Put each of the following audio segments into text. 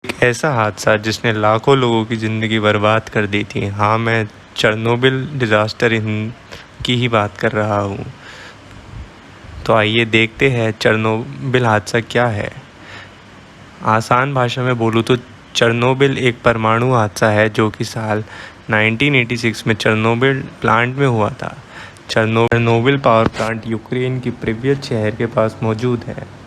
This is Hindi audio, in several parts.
एक ऐसा हादसा जिसने लाखों लोगों की ज़िंदगी बर्बाद कर दी थी। हाँ, मैं चेरनोबिल डिज़ास्टर की ही बात कर रहा हूँ। तो आइए देखते हैं चेरनोबिल हादसा क्या है। आसान भाषा में बोलूँ तो चेरनोबिल एक परमाणु हादसा है जो कि साल 1986 में चेरनोबिल प्लांट में हुआ था। चेरनोबिल पावर प्लांट यूक्रेन की प्रिव्यत शहर के पास मौजूद है।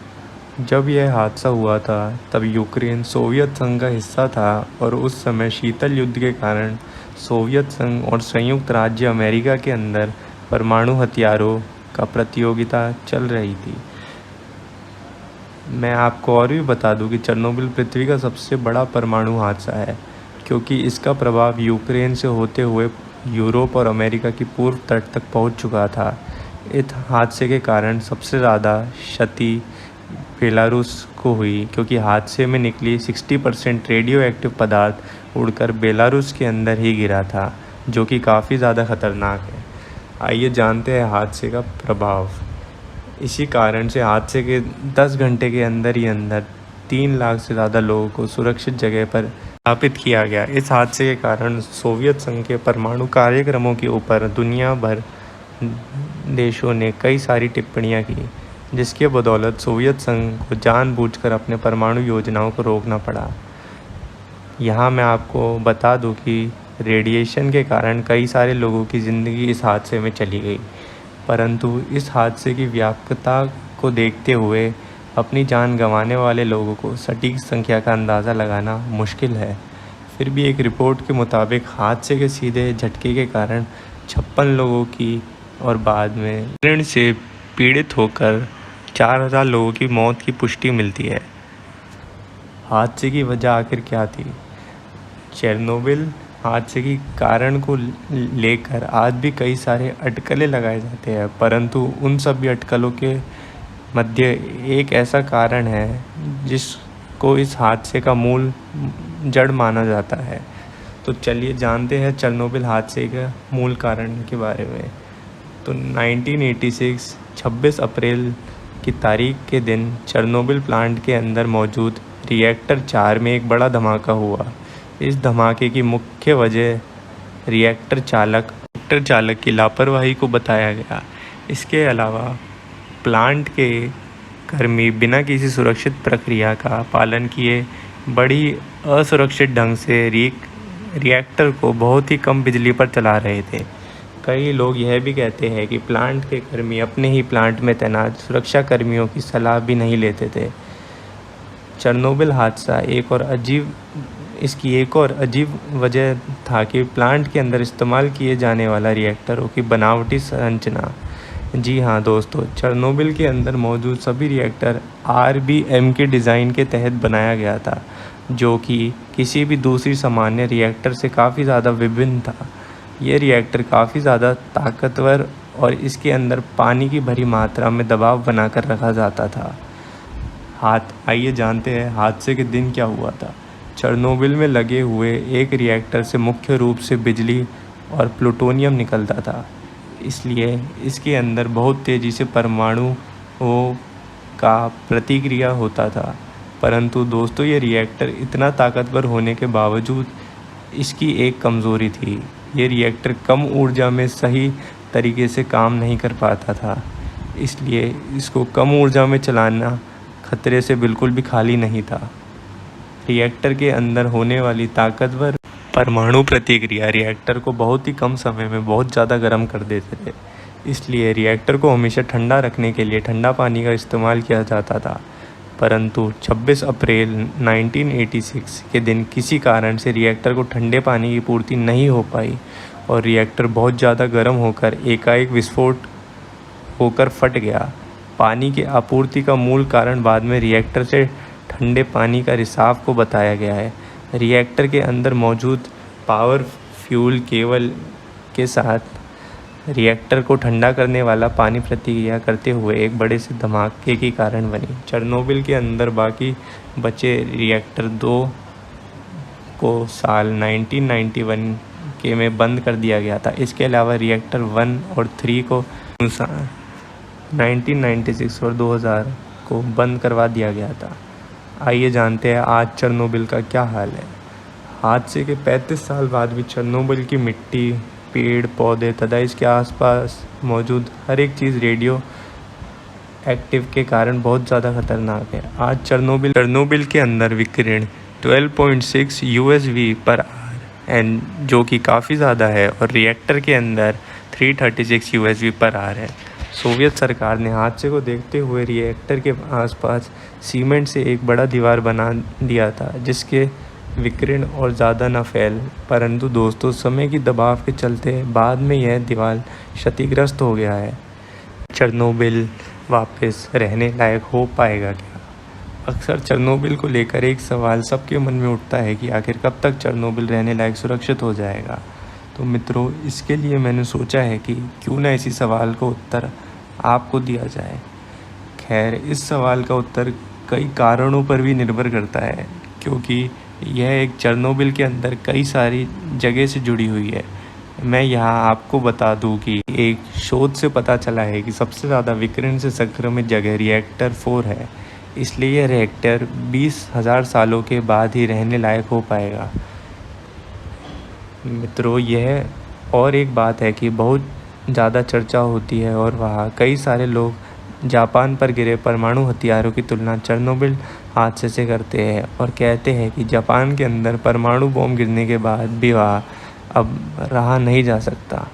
जब यह हादसा हुआ था तब यूक्रेन सोवियत संघ का हिस्सा था और उस समय शीतल युद्ध के कारण सोवियत संघ और संयुक्त राज्य अमेरिका के अंदर परमाणु हथियारों का प्रतियोगिता चल रही थी। मैं आपको और भी बता दूं कि चेरनोबिल पृथ्वी का सबसे बड़ा परमाणु हादसा है क्योंकि इसका प्रभाव यूक्रेन से होते हुए यूरोप और अमेरिका की पूर्व तट तक पहुंच चुका था। इस हादसे के कारण सबसे ज़्यादा क्षति बेलारूस को हुई क्योंकि हादसे में निकली 60% रेडियो एक्टिव पदार्थ उड़कर बेलारूस के अंदर ही गिरा था, जो कि काफ़ी ज़्यादा खतरनाक है। आइए जानते हैं हादसे का प्रभाव। इसी कारण से हादसे के 10 घंटे के अंदर ही अंदर 3 लाख से ज़्यादा लोगों को सुरक्षित जगह पर स्थापित किया गया। इस हादसे के कारण सोवियत संघ के परमाणु कार्यक्रमों के ऊपर दुनिया भर देशों ने कई सारी टिप्पणियां की, जिसके बदौलत सोवियत संघ को जानबूझकर अपने परमाणु योजनाओं को रोकना पड़ा। यहाँ मैं आपको बता दूं कि रेडिएशन के कारण कई सारे लोगों की ज़िंदगी इस हादसे में चली गई, परंतु इस हादसे की व्यापकता को देखते हुए अपनी जान गंवाने वाले लोगों को सटीक संख्या का अंदाज़ा लगाना मुश्किल है। फिर भी एक रिपोर्ट के मुताबिक हादसे के सीधे झटके के कारण 56 लोगों की और बाद में ऋण से पीड़ित होकर 4000 लोगों की मौत की पुष्टि मिलती है। हादसे की वजह आखिर क्या थी? चेरनोबिल हादसे की कारण को लेकर आज भी कई सारे अटकलें लगाए जाते हैं, परंतु उन सभी अटकलों के मध्य एक ऐसा कारण है जिसको इस हादसे का मूल जड़ माना जाता है। तो चलिए जानते हैं चेरनोबिल हादसे का मूल कारण के बारे में। तो 1986 26 अप्रैल की तारीख के दिन चेरनोबिल प्लांट के अंदर मौजूद रिएक्टर 4 में एक बड़ा धमाका हुआ। इस धमाके की मुख्य वजह रिएक्टर चालक की लापरवाही को बताया गया। इसके अलावा प्लांट के कर्मी बिना किसी सुरक्षित प्रक्रिया का पालन किए बड़ी असुरक्षित ढंग से रिएक्टर को बहुत ही कम बिजली पर चला रहे थे। कई लोग यह भी कहते हैं कि प्लांट के कर्मी अपने ही प्लांट में तैनात सुरक्षा कर्मियों की सलाह भी नहीं लेते थे। चेरनोबिल हादसा इसकी एक और अजीब वजह था कि प्लांट के अंदर इस्तेमाल किए जाने वाला रिएक्टरों की बनावटी संरचना। जी हाँ दोस्तों, चेरनोबिल के अंदर मौजूद सभी रिएक्टर RBM के डिज़ाइन के तहत बनाया गया था, जो कि किसी भी दूसरी सामान्य रिएक्टर से काफ़ी ज़्यादा विभिन्न था। ये रिएक्टर काफ़ी ज़्यादा ताकतवर और इसके अंदर पानी की भरी मात्रा में दबाव बनाकर रखा जाता था। आइए जानते हैं हादसे के दिन क्या हुआ था। चेरनोबिल में लगे हुए एक रिएक्टर से मुख्य रूप से बिजली और प्लूटोनियम निकलता था, इसलिए इसके अंदर बहुत तेज़ी से परमाणुओं का प्रतिक्रिया होता था। परंतु दोस्तों, ये रिएक्टर इतना ताकतवर होने के बावजूद इसकी एक कमज़ोरी थी। ये रिएक्टर कम ऊर्जा में सही तरीके से काम नहीं कर पाता था, इसलिए इसको कम ऊर्जा में चलाना खतरे से बिल्कुल भी खाली नहीं था। रिएक्टर के अंदर होने वाली ताकतवर परमाणु प्रतिक्रिया रिएक्टर को बहुत ही कम समय में बहुत ज़्यादा गर्म कर देते थे, इसलिए रिएक्टर को हमेशा ठंडा रखने के लिए ठंडा पानी का इस्तेमाल किया जाता था। परंतु 26 अप्रैल 1986 के दिन किसी कारण से रिएक्टर को ठंडे पानी की पूर्ति नहीं हो पाई और रिएक्टर बहुत ज़्यादा गर्म होकर एकाएक विस्फोट होकर फट गया। पानी की आपूर्ति का मूल कारण बाद में रिएक्टर से ठंडे पानी का रिसाव को बताया गया है। रिएक्टर के अंदर मौजूद पावर फ्यूल केबल के साथ रिएक्टर को ठंडा करने वाला पानी प्रतिक्रिया करते हुए एक बड़े से धमाके के कारण बनी। चेरनोबिल के अंदर बाकी बचे रिएक्टर 2 को साल 1991 के में बंद कर दिया गया था। इसके अलावा रिएक्टर 1 और 3 को 1996 और 2000 को बंद करवा दिया गया था। आइए जानते हैं आज चेरनोबिल का क्या हाल है। हादसे के 35 साल बाद भी चेरनोबिल की मिट्टी, पेड़ पौधे तथा इसके आसपास मौजूद हर एक चीज़ रेडियो एक्टिव के कारण बहुत ज़्यादा खतरनाक है। आज चेरनोबिल के अंदर विकिरण 12.6 USV पर आर एन जो कि काफ़ी ज़्यादा है और रिएक्टर के अंदर 336 USV पर आर है। सोवियत सरकार ने हादसे को देखते हुए रिएक्टर के आसपास सीमेंट से एक बड़ा दीवार बना दिया था जिसके विकिरण और ज़्यादा न फैल, परंतु दोस्तों समय की दबाव के चलते बाद में यह दीवार क्षतिग्रस्त हो गया है। चेरनोबिल वापस रहने लायक हो पाएगा क्या? अक्सर चेरनोबिल को लेकर एक सवाल सबके मन में उठता है कि आखिर कब तक चेरनोबिल रहने लायक सुरक्षित हो जाएगा। तो मित्रों, इसके लिए मैंने सोचा है कि क्यों ना इसी सवाल का उत्तर आपको दिया जाए। खैर, इस सवाल का उत्तर कई कारणों पर भी निर्भर करता है, क्योंकि यह एक चेरनोबिल के अंदर कई सारी जगह से जुड़ी हुई है। मैं यहाँ आपको बता दूँ कि एक शोध से पता चला है कि सबसे ज़्यादा विकिरण से संक्रमित जगह रिएक्टर 4 है, इसलिए यह रिएक्टर 20,000 सालों के बाद ही रहने लायक हो पाएगा। मित्रों, यह और एक बात है कि बहुत ज़्यादा चर्चा होती है और वहाँ कई सारे लोग जापान पर गिरे परमाणु हथियारों की तुलना चेरनोबिल हादसे से करते हैं और कहते हैं कि जापान के अंदर परमाणु बम गिरने के बाद भी वहाँ अब रहा नहीं जा सकता।